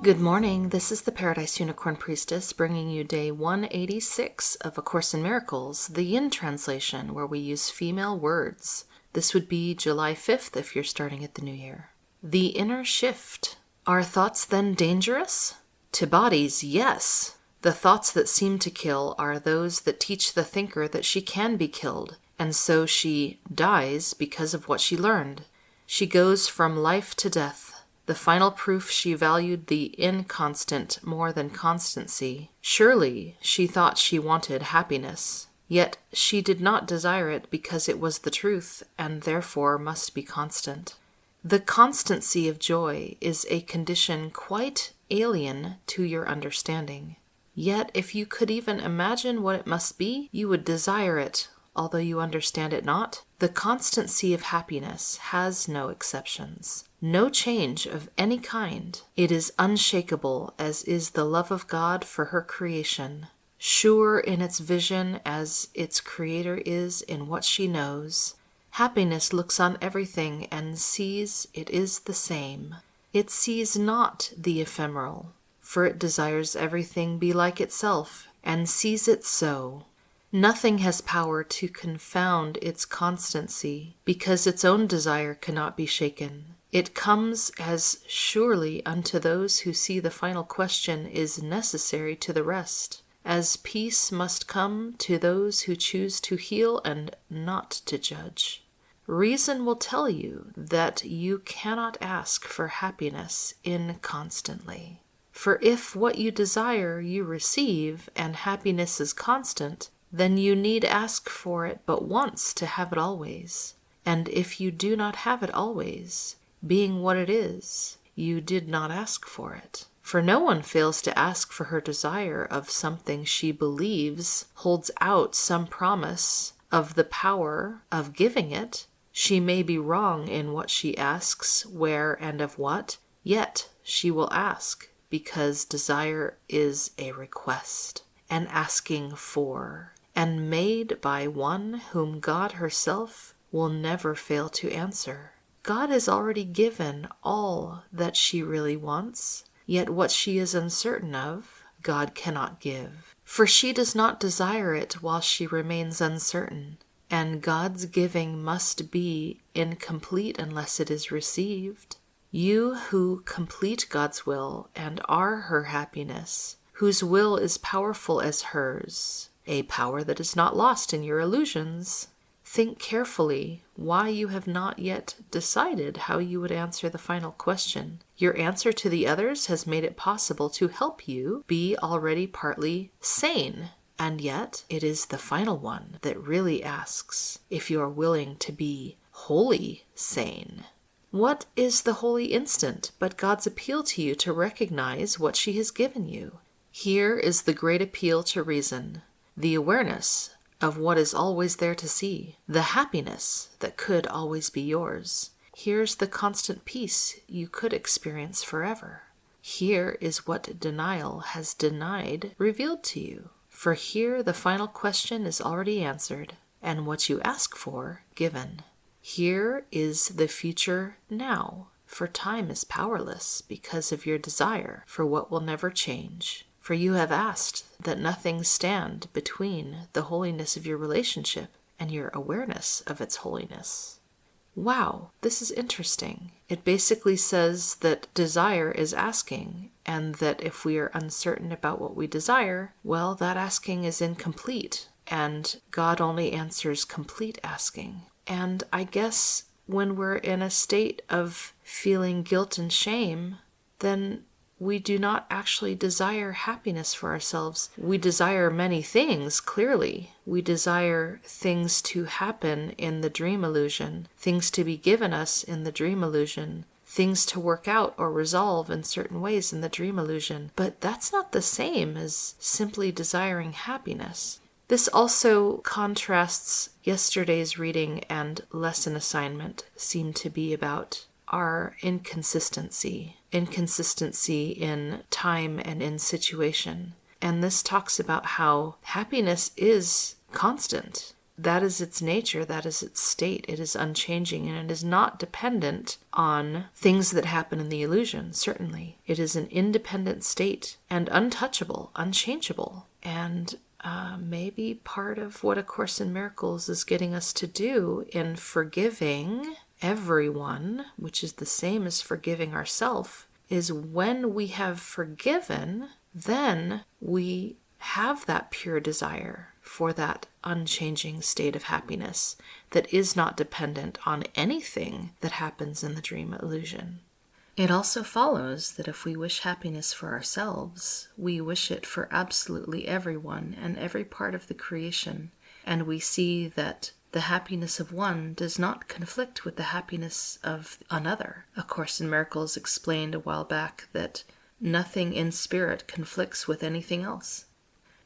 Good morning. This is the Paradise Unicorn Priestess bringing you day 186 of A Course in Miracles, the Yin translation, where we use female words. This would be July 5th if you're starting at the new year. The inner shift. Are thoughts then dangerous? To bodies, yes. The thoughts that seem to kill are those that teach the thinker that she can be killed, and so she dies because of what she learned. She goes from life to death. The final proof she valued the inconstant more than constancy. Surely she thought she wanted happiness. Yet she did not desire it because it was the truth and therefore must be constant. The constancy of joy is a condition quite alien to your understanding. Yet if you could even imagine what it must be, you would desire it, although you understand it not. The constancy of happiness has no exceptions. No change of any kind. It is unshakable as is the love of God for her creation, sure in its vision as its creator is in what she knows. Happiness looks on everything and sees it is the same. It sees not the ephemeral, for it desires everything be like itself, and sees it so. Nothing has power to confound its constancy, because its own desire cannot be shaken. It comes as surely unto those who see the final question is necessary to the rest, as peace must come to those who choose to heal and not to judge. Reason will tell you that you cannot ask for happiness inconstantly. For if what you desire you receive, and happiness is constant, then you need ask for it but once to have it always. And if you do not have it always, being what it is, you did not ask for it. For no one fails to ask for her desire of something she believes holds out some promise of the power of giving it. She may be wrong in what she asks, where and of what, yet she will ask, because desire is a request, an asking for, and made by one whom God herself will never fail to answer. God has already given all that she really wants, yet what she is uncertain of, God cannot give. For she does not desire it while she remains uncertain, and God's giving must be incomplete unless it is received. You who complete God's will and are her happiness, whose will is powerful as hers, a power that is not lost in your illusions, think carefully why you have not yet decided how you would answer the final question. Your answer to the others has made it possible to help you be already partly sane, and yet it is the final one that really asks if you are willing to be wholly sane. What is the holy instant but God's appeal to you to recognize what she has given you? Here is the great appeal to reason, the awareness of what is always there to see, the happiness that could always be yours. Here's the constant peace you could experience forever. Here is what denial has denied revealed to you. For here the final question is already answered, and what you ask for given. Here is the future now, for time is powerless because of your desire for what will never change. For you have asked that nothing stand between the holiness of your relationship and your awareness of its holiness. Wow, this is interesting. It basically says that desire is asking, and that if we are uncertain about what we desire, well, that asking is incomplete, and God only answers complete asking. And I guess when we're in a state of feeling guilt and shame, then we do not actually desire happiness for ourselves. We desire many things, clearly. We desire things to happen in the dream illusion, things to be given us in the dream illusion, things to work out or resolve in certain ways in the dream illusion. But that's not the same as simply desiring happiness. This also contrasts yesterday's reading and lesson assignment seemed to be about our inconsistency in time and in situation. And this talks about how happiness is constant. that is its nature, that is its state. It is unchanging, and it is not dependent on things that happen in the illusion, certainly. It is an independent state and untouchable, unchangeable. And maybe part of what A Course in Miracles is getting us to do in forgiving everyone, which is the same as forgiving ourselves, is when we have forgiven, then we have that pure desire for that unchanging state of happiness that is not dependent on anything that happens in the dream illusion. It also follows that if we wish happiness for ourselves, we wish it for absolutely everyone and every part of the creation, and we see that the happiness of one does not conflict with the happiness of another. A Course in Miracles explained a while back that nothing in spirit conflicts with anything else.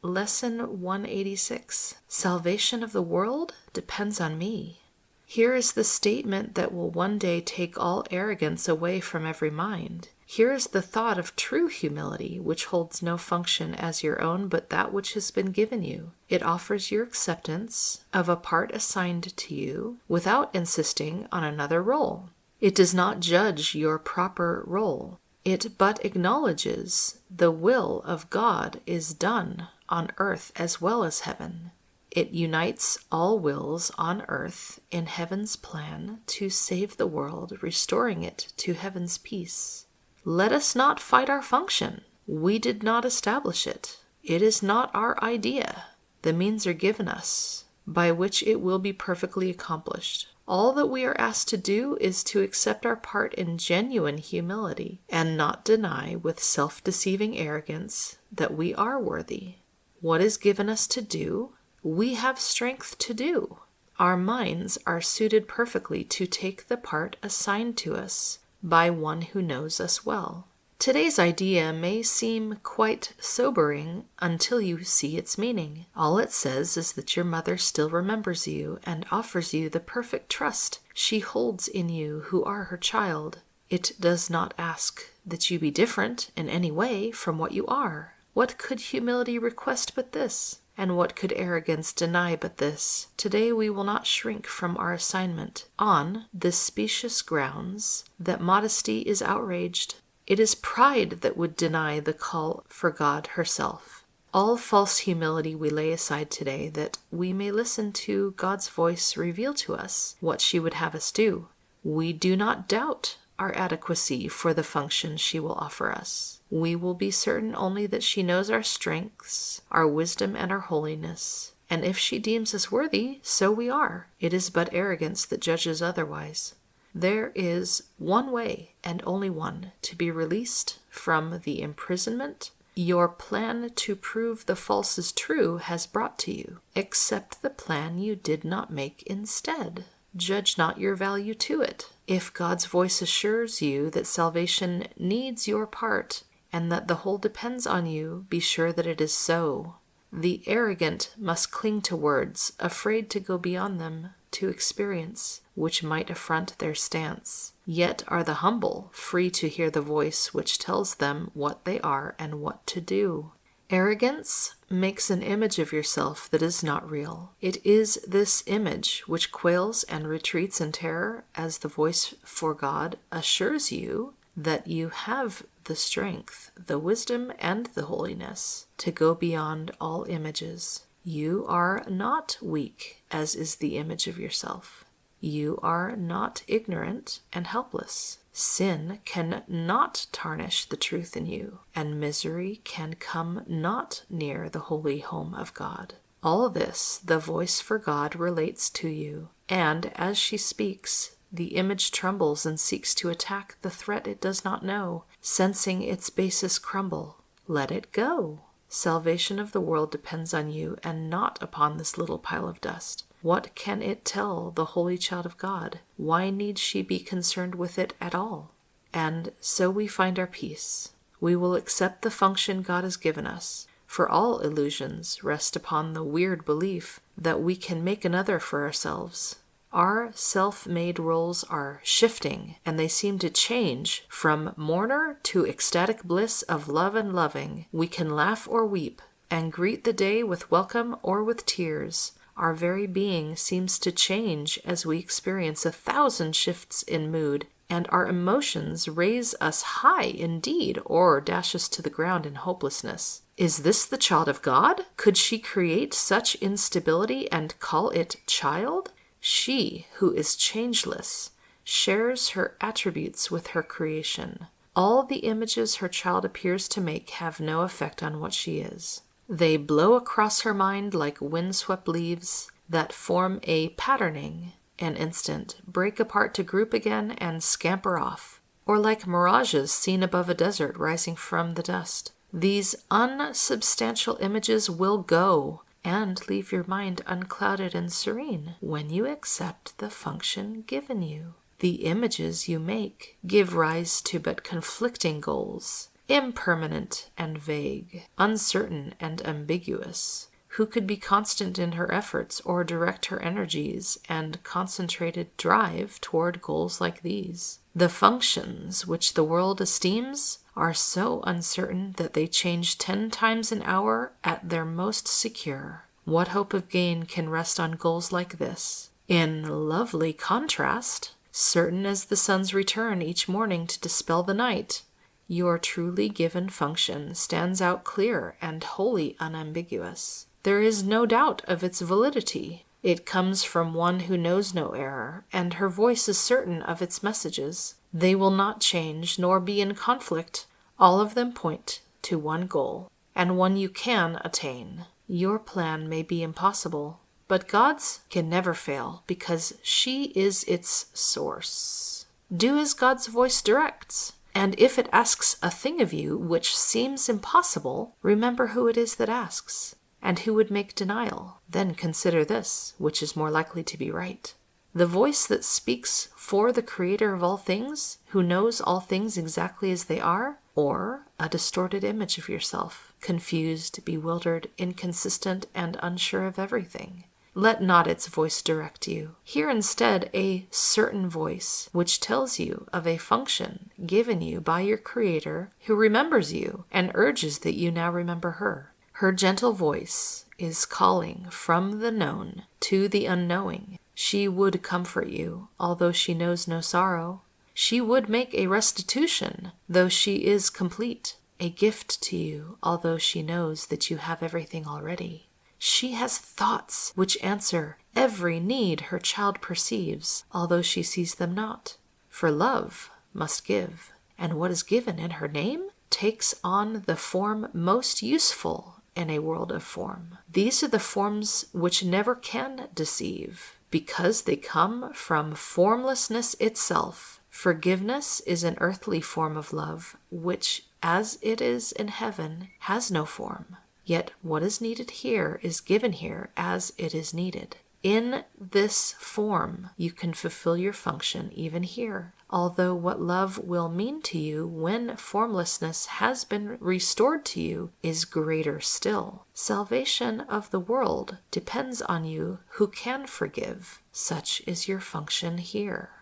Lesson 186. Salvation of the world depends on me. Here is the statement that will one day take all arrogance away from every mind. Here is the thought of true humility, which holds no function as your own but that which has been given you. It offers your acceptance of a part assigned to you without insisting on another role. It does not judge your proper role. It but acknowledges the will of God is done on earth as well as heaven. It unites all wills on earth in heaven's plan to save the world, restoring it to heaven's peace. Let us not fight our function. We did not establish it. It is not our idea. The means are given us, by which it will be perfectly accomplished. All that we are asked to do is to accept our part in genuine humility, and not deny with self-deceiving arrogance that we are worthy. What is given us to do, we have strength to do. Our minds are suited perfectly to take the part assigned to us by one who knows us well. Today's idea may seem quite sobering until you see its meaning. All it says is that your mother still remembers you and offers you the perfect trust she holds in you who are her child. It does not ask that you be different in any way from what you are. What could humility request but this? And what could arrogance deny but this? Today we will not shrink from our assignment on the specious grounds that modesty is outraged. It is pride that would deny the call for God herself. All false humility we lay aside today that we may listen to God's voice reveal to us what she would have us do. We do not doubt our adequacy for the function she will offer us. We will be certain only that she knows our strengths, our wisdom, and our holiness. And if she deems us worthy, so we are. It is but arrogance that judges otherwise. There is one way, and only one, to be released from the imprisonment your plan to prove the false is true has brought to you. Accept the plan you did not make instead. Judge not your value to it. If God's voice assures you that salvation needs your part, and that the whole depends on you, be sure that it is so. The arrogant must cling to words, afraid to go beyond them to experience, which might affront their stance. Yet are the humble free to hear the voice which tells them what they are and what to do. Arrogance makes an image of yourself that is not real. It is this image which quails and retreats in terror as the voice for God assures you that you have the strength, the wisdom, and the holiness to go beyond all images. You are not weak, as is the image of yourself. You are not ignorant and helpless. Sin can not tarnish the truth in you, and misery can come not near the holy home of God. All this the voice for God relates to you, and as she speaks, the image trembles and seeks to attack the threat it does not know, sensing its basis crumble. Let it go. Salvation of the world depends on you and not upon this little pile of dust. What can it tell the holy child of God? Why need she be concerned with it at all? And so we find our peace. We will accept the function God has given us, for all illusions rest upon the weird belief that we can make another for ourselves. Our self-made roles are shifting, and they seem to change from mourner to ecstatic bliss of love and loving. We can laugh or weep, and greet the day with welcome or with tears. Our very being seems to change as we experience 1,000 shifts in mood, and our emotions raise us high indeed, or dash us to the ground in hopelessness. Is this the child of God? Could she create such instability and call it child? She, who is changeless, shares her attributes with her creation. All the images her child appears to make have no effect on what she is. They blow across her mind like windswept leaves that form a patterning, an instant, break apart to group again and scamper off, or like mirages seen above a desert rising from the dust. These unsubstantial images will go and leave your mind unclouded and serene when you accept the function given you. The images you make give rise to but conflicting goals, impermanent and vague, uncertain and ambiguous. Who could be constant in her efforts or direct her energies and concentrated drive toward goals like these? The functions which the world esteems are so uncertain that they change 10 times an hour at their most secure. What hope of gain can rest on goals like this? In lovely contrast, certain as the sun's return each morning to dispel the night, your truly given function stands out clear and wholly unambiguous. There is no doubt of its validity. It comes from one who knows no error, and her voice is certain of its messages. They will not change nor be in conflict. All of them point to one goal, and one you can attain. Your plan may be impossible, but God's can never fail because she is its source. Do as God's voice directs, and if it asks a thing of you which seems impossible, remember who it is that asks, and who would make denial. Then consider this, which is more likely to be right. The voice that speaks for the Creator of all things, who knows all things exactly as they are, or a distorted image of yourself, confused, bewildered, inconsistent, and unsure of everything. Let not its voice direct you. Hear instead a certain voice, which tells you of a function given you by your Creator, who remembers you and urges that you now remember her. Her gentle voice is calling from the known to the unknowing. She would comfort you, although she knows no sorrow. She would make a restitution, though she is complete, a gift to you, although she knows that you have everything already. She has thoughts which answer every need her child perceives, although she sees them not. For love must give, and what is given in her name takes on the form most useful in a world of form. These are the forms which never can deceive, because they come from formlessness itself. Forgiveness is an earthly form of love, which, as it is in heaven, has no form. Yet what is needed here is given here as it is needed. In this form, you can fulfill your function even here. Although what love will mean to you when formlessness has been restored to you is greater still. Salvation of the world depends on you who can forgive. Such is your function here.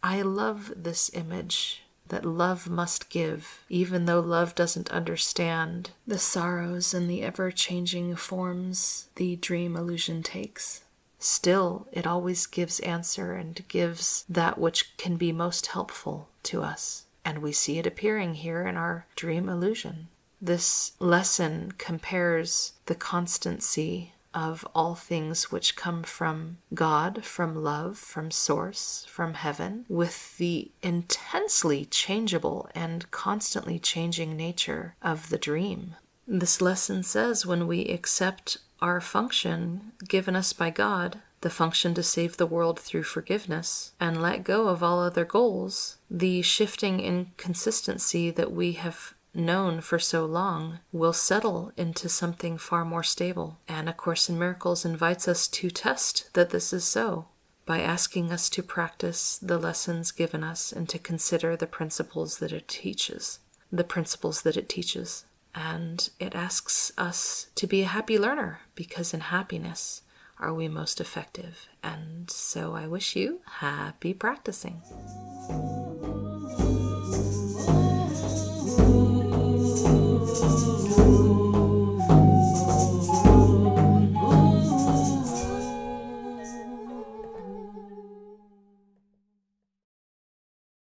I love this image that love must give, even though love doesn't understand the sorrows and the ever-changing forms the dream illusion takes. Still, it always gives answer and gives that which can be most helpful to us. And we see it appearing here in our dream illusion. This lesson compares the constancy of all things which come from God, from love, from Source, from heaven, with the intensely changeable and constantly changing nature of the dream. This lesson says when we accept our function given us by God, the function to save the world through forgiveness, and let go of all other goals, the shifting inconsistency that we have known for so long will settle into something far more stable. And A Course in Miracles invites us to test that this is so by asking us to practice the lessons given us and to consider the principles that it teaches. And it asks us to be a happy learner, because in happiness are we most effective. And so I wish you happy practicing.